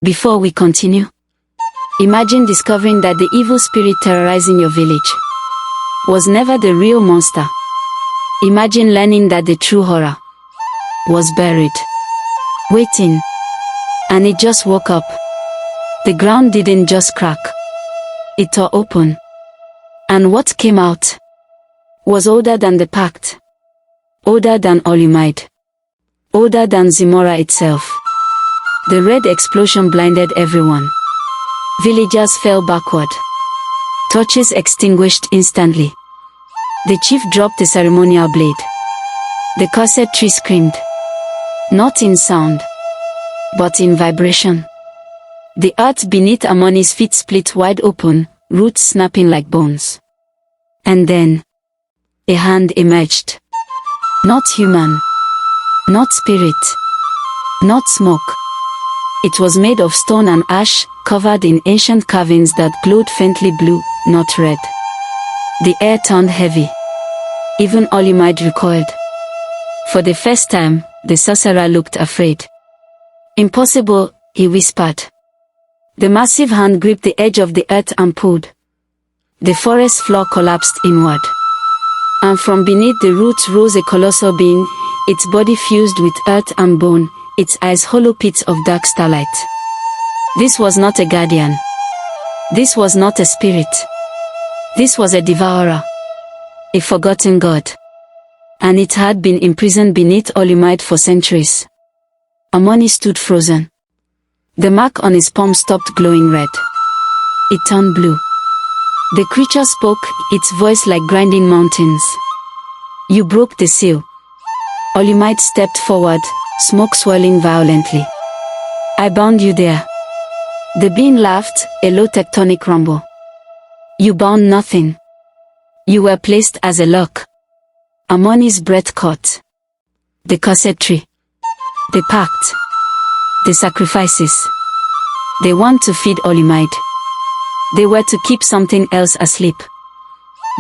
Before we continue, imagine discovering that the evil spirit terrorizing your village was never the real monster. Imagine learning that the true horror was buried, waiting, and it just woke up. The ground didn't just crack, it tore open. And what came out was older than the pact, older than Olumide, older than Zimora itself. The red explosion blinded everyone. Villagers fell backward. Torches extinguished instantly. The chief dropped the ceremonial blade. The cursed tree screamed, not in sound, but in vibration. The earth beneath Amani's feet split wide open, roots snapping like bones. And then, a hand emerged. Not human, not spirit, not smoke. It was made of stone and ash, covered in ancient carvings that glowed faintly blue, not red. The air turned heavy. Even Olumide recoiled. For the first time, the sorcerer looked afraid. "Impossible," he whispered. The massive hand gripped the edge of the earth and pulled. The forest floor collapsed inward. And from beneath the roots rose a colossal being, its body fused with earth and bone, its eyes hollow pits of dark starlight. This was not a guardian. This was not a spirit. This was a devourer. A forgotten god. And it had been imprisoned beneath Olumide for centuries. Amani stood frozen. The mark on his palm stopped glowing red. It turned blue. The creature spoke, its voice like grinding mountains. "You broke the seal." Olumide stepped forward, smoke swirling violently. "I bound you there." The being laughed, a low tectonic rumble. "You bound nothing. You were placed as a lock." Amani's breath caught. The cursed tree. The pact. The sacrifices. They want to feed Olumide. They were to keep something else asleep.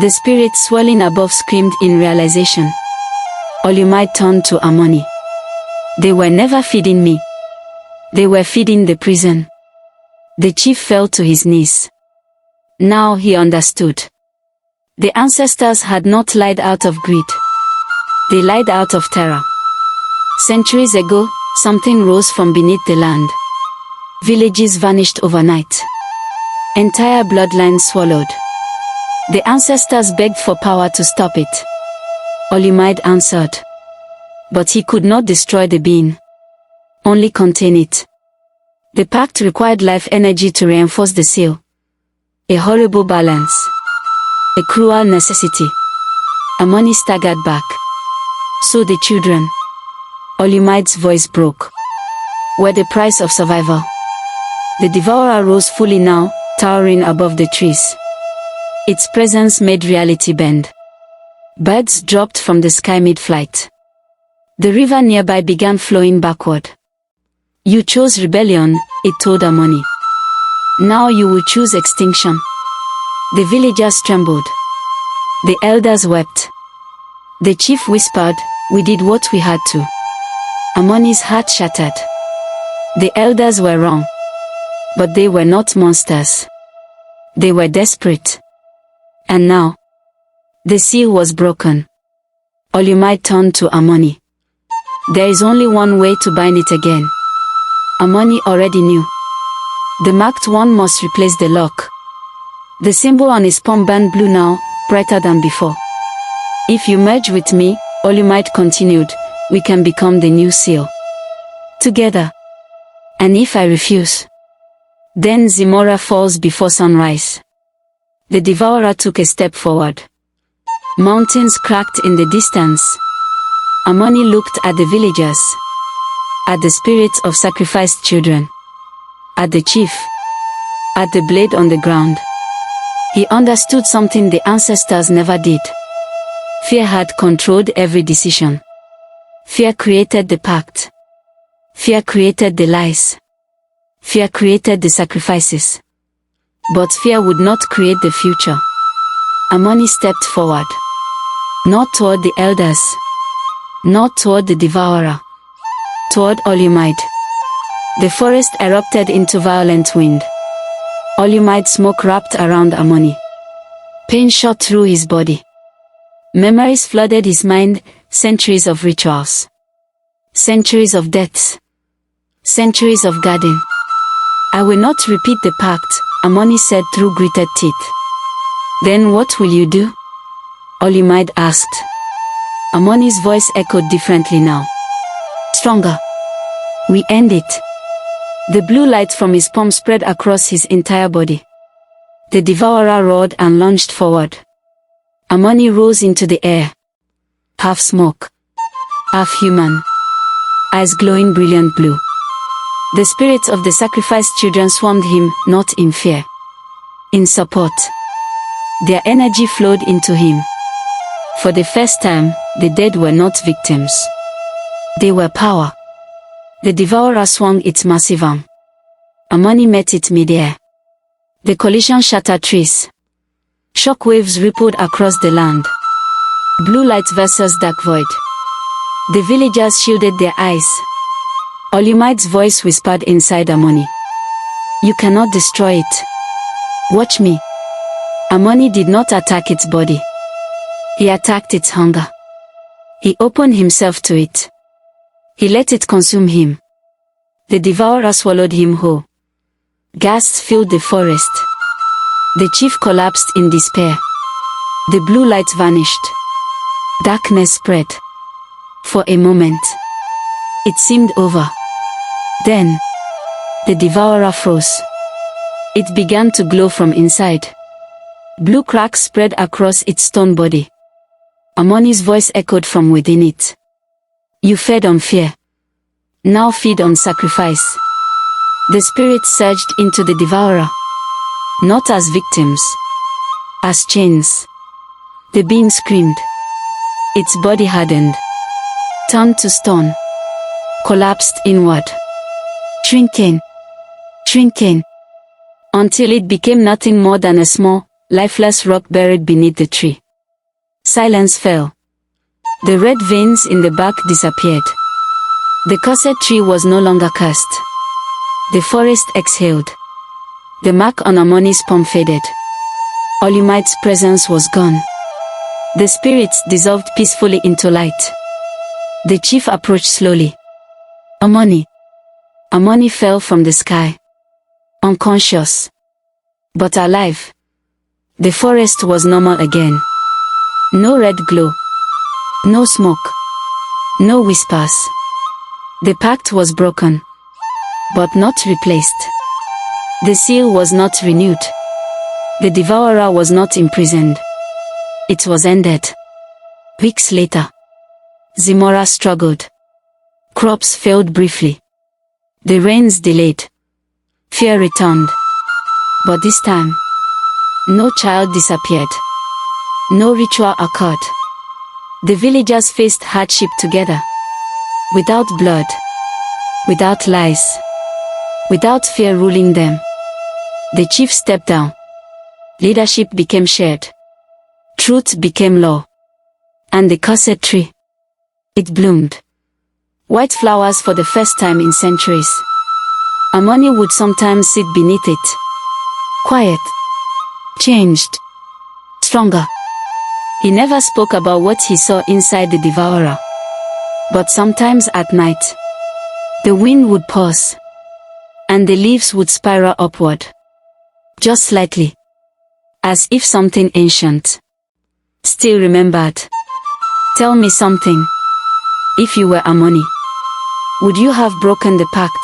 The spirit swirling above screamed in realization. Olumide turned to Amani. "They were never feeding me. They were feeding the prison." The chief fell to his knees. Now he understood. The ancestors had not lied out of greed. They lied out of terror. Centuries ago, something rose from beneath the land. Villages vanished overnight. Entire bloodlines swallowed. The ancestors begged for power to stop it. Olumide answered. But he could not destroy the being. Only contain it. The pact required life energy to reinforce the seal. A horrible balance. A cruel necessity. Amani staggered back. So the children. Olumide's voice broke. Were the price of survival. The devourer rose fully now, towering above the trees. Its presence made reality bend. Birds dropped from the sky mid-flight. The river nearby began flowing backward. "You chose rebellion," it told Amani. "Now you will choose extinction." The villagers trembled. The elders wept. The chief whispered, "We did what we had to." Amani's heart shattered. The elders were wrong. But they were not monsters. They were desperate. And now, the seal was broken. Olumide turned to Amani. "There is only one way to bind it again." Amani already knew. The marked one must replace the lock. The symbol on his palm burned blue now, brighter than before. "If you merge with me," Olumide continued, "we can become the new seal. Together. And if I refuse, then Zimora falls before sunrise." The devourer took a step forward. Mountains cracked in the distance. Amani looked at the villagers. At the spirits of sacrificed children. At the chief. At the blade on the ground. He understood something the ancestors never did. Fear had controlled every decision. Fear created the pact. Fear created the lies. Fear created the sacrifices. But fear would not create the future. Amani stepped forward. Not toward the elders. Not toward the devourer. Toward Olumide. The forest erupted into violent wind. Olumide smoke wrapped around Amani. Pain shot through his body. Memories flooded his mind, centuries of rituals. Centuries of deaths. Centuries of guarding. I will not repeat the pact, Amani said through gritted teeth. Then what will you do? Olumide asked. Amani's voice echoed differently now. Stronger. We end it. The blue light from his palm spread across his entire body. The devourer roared and lunged forward. Amani rose into the air. Half smoke. Half human. Eyes glowing brilliant blue. The spirits of the sacrificed children swarmed him, not in fear. In support. Their energy flowed into him. For the first time, the dead were not victims. They were power. The devourer swung its massive arm. Amani met it midair. The collision shattered trees. Shock waves rippled across the land. Blue light versus dark void. The villagers shielded their eyes. Olumide's voice whispered inside Amani. You cannot destroy it. Watch me. Amani did not attack its body. He attacked its hunger. He opened himself to it. He let it consume him. The devourer swallowed him whole. Gasps filled the forest. The chief collapsed in despair. The blue light vanished. Darkness spread. For a moment, it seemed over. Then, the devourer froze. It began to glow from inside. Blue cracks spread across its stone body. Amani's voice echoed from within it. You fed on fear. Now feed on sacrifice. The spirits surged into the devourer. Not as victims. As chains. The being screamed. Its body hardened. Turned to stone. Collapsed inward. Shrinking. Shrinking. Until it became nothing more than a small, lifeless rock buried beneath the tree. Silence fell. The red veins in the bark disappeared. The cursed tree was no longer cursed. The forest exhaled. The mark on Amani's palm faded. Olumide's presence was gone. The spirits dissolved peacefully into light. The chief approached slowly. Amani. Amani fell from the sky. Unconscious. But alive. The forest was normal again. No red glow. No smoke. No whispers. The pact was broken. But not replaced. The seal was not renewed. The devourer was not imprisoned. It was ended. Weeks later, Zimora struggled. Crops failed briefly. The rains delayed. Fear returned. But this time, no child disappeared. No ritual occurred. The villagers faced hardship together. Without blood. Without lies. Without fear ruling them. The chief stepped down. Leadership became shared. Truth became law. And the cursed tree. It bloomed. White flowers for the first time in centuries. Amani would sometimes sit beneath it. Quiet. Changed. Stronger. He never spoke about what he saw inside the devourer. But sometimes at night, the wind would pause. And the leaves would spiral upward. Just slightly. As if something ancient still remembered. Tell me something. If you were Amani, would you have broken the pact?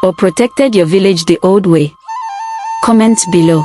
Or protected your village the old way? Comment below.